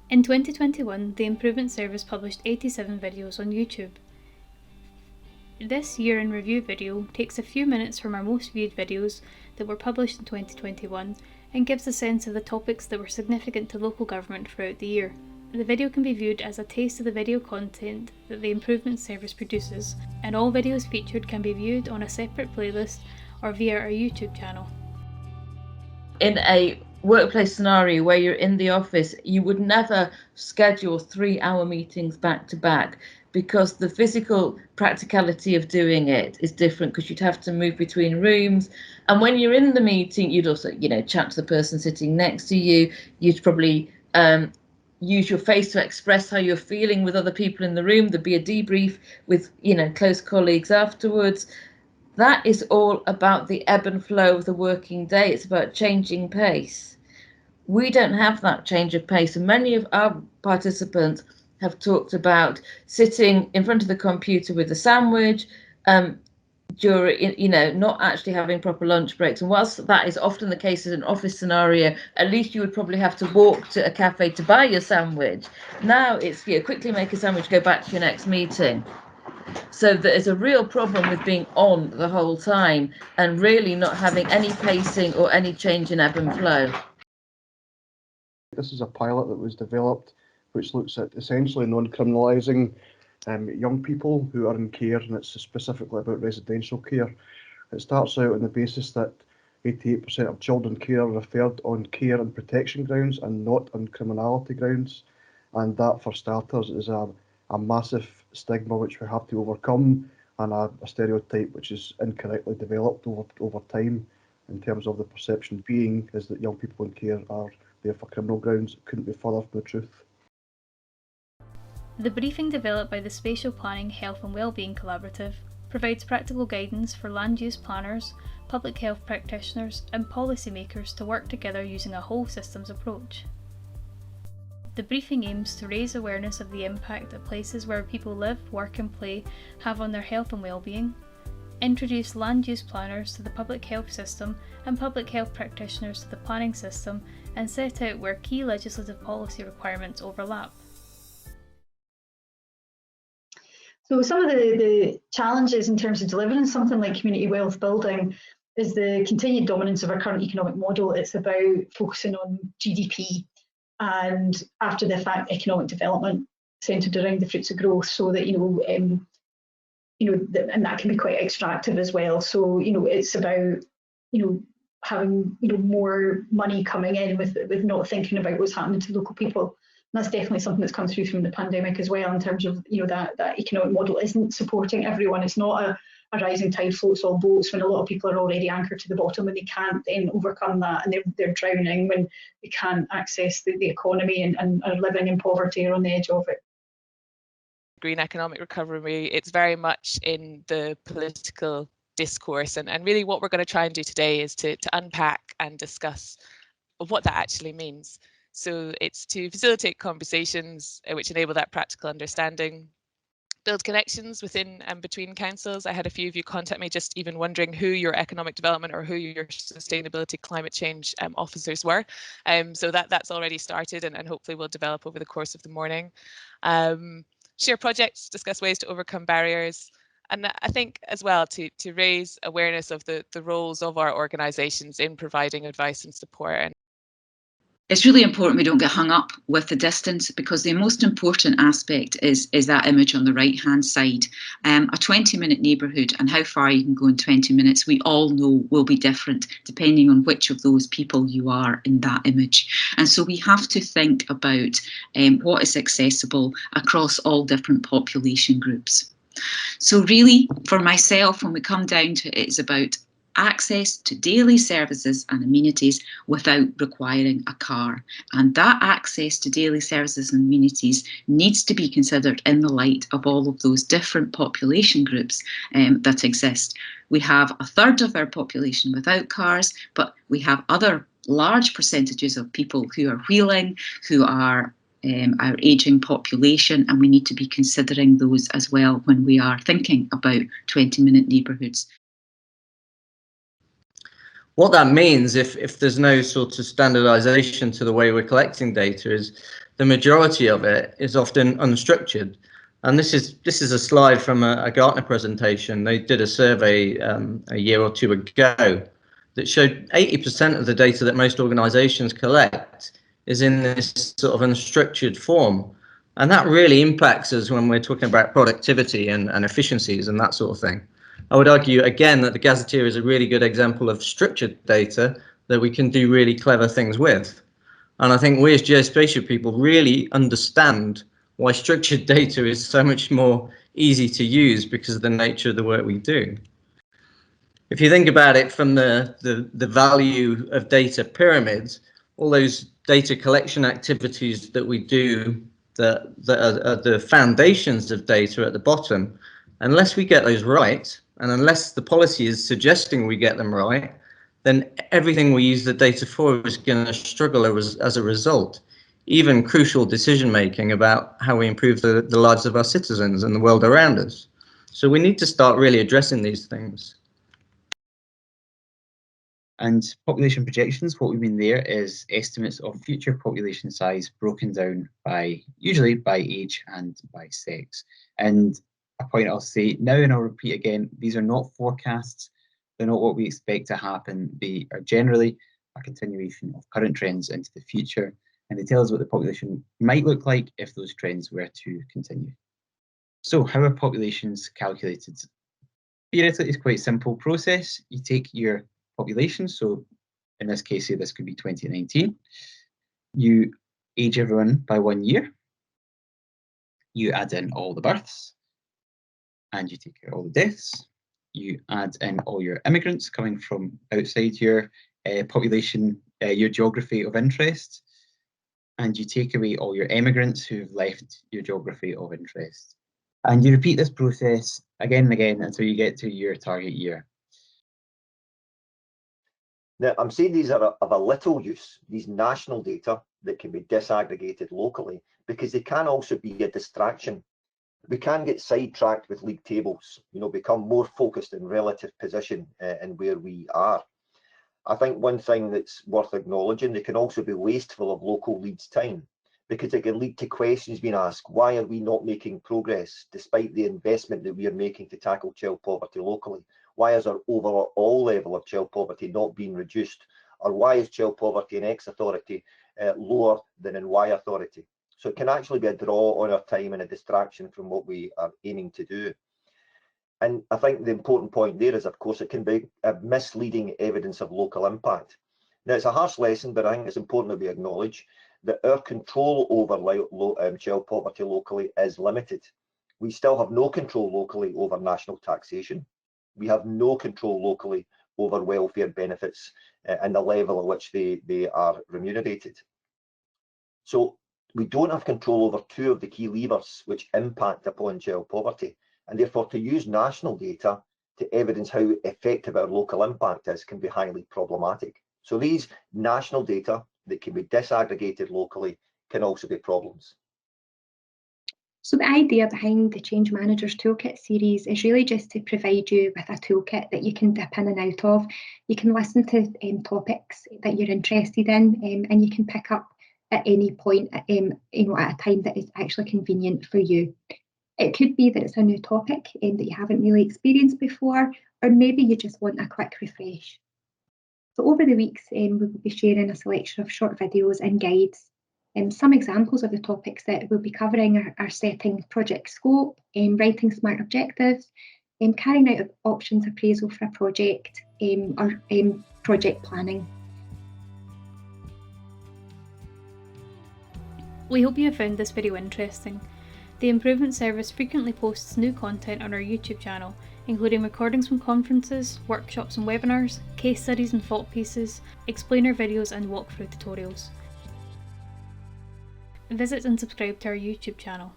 In 2021, the Improvement Service published 87 videos on YouTube. This year in review video takes a few minutes from our most viewed videos that were published in 2021 and gives a sense of the topics that were significant to local government throughout the year. The video can be viewed as a taste of the video content that the Improvement Service produces, and all videos featured can be viewed on a separate playlist or via our YouTube channel. In a workplace scenario where you're in the office, you would never schedule 3-hour meetings back to back, because the physical practicality of doing it is different, because you'd have to move between rooms. And when you're in the meeting, you'd also, chat to the person sitting next to you. You'd probably use your face to express how you're feeling with other people in the room. There'd be a debrief with, close colleagues afterwards. That is all about the ebb and flow of the working day. It's about changing pace. We don't have that change of pace, and many of our participants have talked about sitting in front of the computer with a sandwich, during, not actually having proper lunch breaks. And whilst that is often the case in an office scenario, at least you would probably have to walk to a cafe to buy your sandwich. Now it's, quickly make a sandwich, go back to your next meeting. So there's a real problem with being on the whole time and really not having any pacing or any change in ebb and flow. This is a pilot that was developed which looks at essentially non-criminalising young people who are in care, and it's specifically about residential care. It starts out on the basis that 88% of children care are referred on care and protection grounds and not on criminality grounds, and that, for starters, is a massive stigma which we have to overcome, and a stereotype which is incorrectly developed over time in terms of the perception being is that young people in care are there for criminal grounds. It couldn't be further from the truth. The briefing developed by the Spatial Planning Health and Wellbeing Collaborative provides practical guidance for land use planners, public health practitioners and policymakers to work together using a whole systems approach. The briefing aims to raise awareness of the impact that places where people live, work and play have on their health and well-being, introduce land use planners to the public health system and public health practitioners to the planning system, and set out where key legislative policy requirements overlap. So some of the challenges in terms of delivering something like community wealth building is the continued dominance of our current economic model. It's about focusing on GDP and after the fact economic development centred around the fruits of growth, so that and that can be quite extractive as well. So it's about having more money coming in with not thinking about what's happening to local people. And that's definitely something that's come through from the pandemic as well, in terms of that economic model isn't supporting everyone. It's not a rising tide floats all boats when a lot of people are already anchored to the bottom and they can't then overcome that, and they're drowning when they can't access the economy and are living in poverty or on the edge of it. Green economic recovery, it's very much in the political discourse, and really what we're going to try and do today is to unpack and discuss what that actually means. So it's to facilitate conversations which enable that practical understanding, build connections within and between councils. I had a few of you contact me just even wondering who your economic development or who your sustainability climate change officers were. So that's already started, and hopefully will develop over the course of the morning. Share projects, discuss ways to overcome barriers. And I think as well to raise awareness of the roles of our organisations in providing advice and support. It's really important we don't get hung up with the distance, because the most important aspect is that image on the right hand side. A 20-minute neighbourhood and how far you can go in 20 minutes, we all know will be different depending on which of those people you are in that image. And so we have to think about what is accessible across all different population groups. So really, for myself, when we come down to it, it's about access to daily services and amenities without requiring a car. And that access to daily services and amenities needs to be considered in the light of all of those different population groups that exist. We have a third of our population without cars, but we have other large percentages of people who are wheeling, who are our ageing population, and we need to be considering those as well when we are thinking about 20-minute neighbourhoods. What that means, if there's no sort of standardisation to the way we're collecting data, is the majority of it is often unstructured. And this is a slide from a Gartner presentation. They did a survey a year or two ago that showed 80% of the data that most organizations collect is in this sort of unstructured form. And that really impacts us when we're talking about productivity and efficiencies and that sort of thing. I would argue, again, that the Gazetteer is a really good example of structured data that we can do really clever things with. And I think we as geospatial people really understand why structured data is so much more easy to use because of the nature of the work we do. If you think about it from the value of data pyramids, all those data collection activities that we do that are the foundations of data at the bottom, unless we get those right, and unless the policy is suggesting we get them right, then everything we use the data for is going to struggle as a result. Even crucial decision making about how we improve the lives of our citizens and the world around us. So we need to start really addressing these things. And population projections, what we mean there is estimates of future population size broken down usually by age and by sex. And a point I'll say now, and I'll repeat again, these are not forecasts. They're not what we expect to happen. They are generally a continuation of current trends into the future, and they tell us what the population might look like if those trends were to continue. So how are populations calculated? Theoretically, it's quite a simple process. You take your population, so in this case here, this could be 2019. You age everyone by 1 year. You add in all the births, and you take out all the deaths. You add in all your immigrants coming from outside your population, your geography of interest, and you take away all your emigrants who've left your geography of interest. And you repeat this process again and again until you get to your target year. Now, I'm saying these are of a little use, these national data that can be disaggregated locally, because they can also be a distraction. We can get sidetracked with league tables, become more focused in relative position and where we are. I think one thing that's worth acknowledging, they can also be wasteful of local leads' time, because it can lead to questions being asked, why are we not making progress despite the investment that we are making to tackle child poverty locally? Why is our overall level of child poverty not being reduced? Or why is child poverty in X authority lower than in Y authority? So it can actually be a draw on our time and a distraction from what we are aiming to do. And I think the important point there is, of course, it can be a misleading evidence of local impact. Now, it's a harsh lesson, but I think it's important that we acknowledge that our control over child poverty locally is limited. We still have no control locally over national taxation. We have no control locally over welfare benefits and the level at which they are remunerated. So we don't have control over two of the key levers which impact upon child poverty, and therefore to use national data to evidence how effective our local impact is can be highly problematic. So these national data that can be disaggregated locally can also be problems. So the idea behind the Change Managers Toolkit series is really just to provide you with a toolkit that you can dip in and out of. You can listen to topics that you're interested in, and you can pick up at any point, at a time that is actually convenient for you. It could be that it's a new topic that you haven't really experienced before, or maybe you just want a quick refresh. So over the weeks, we will be sharing a selection of short videos and guides. Some examples of the topics that we'll be covering are setting project scope, writing smart objectives, carrying out options appraisal for a project, or project planning. We hope you have found this video interesting. The Improvement Service frequently posts new content on our YouTube channel, including recordings from conferences, workshops and webinars, case studies and thought pieces, explainer videos and walkthrough tutorials. Visit and subscribe to our YouTube channel.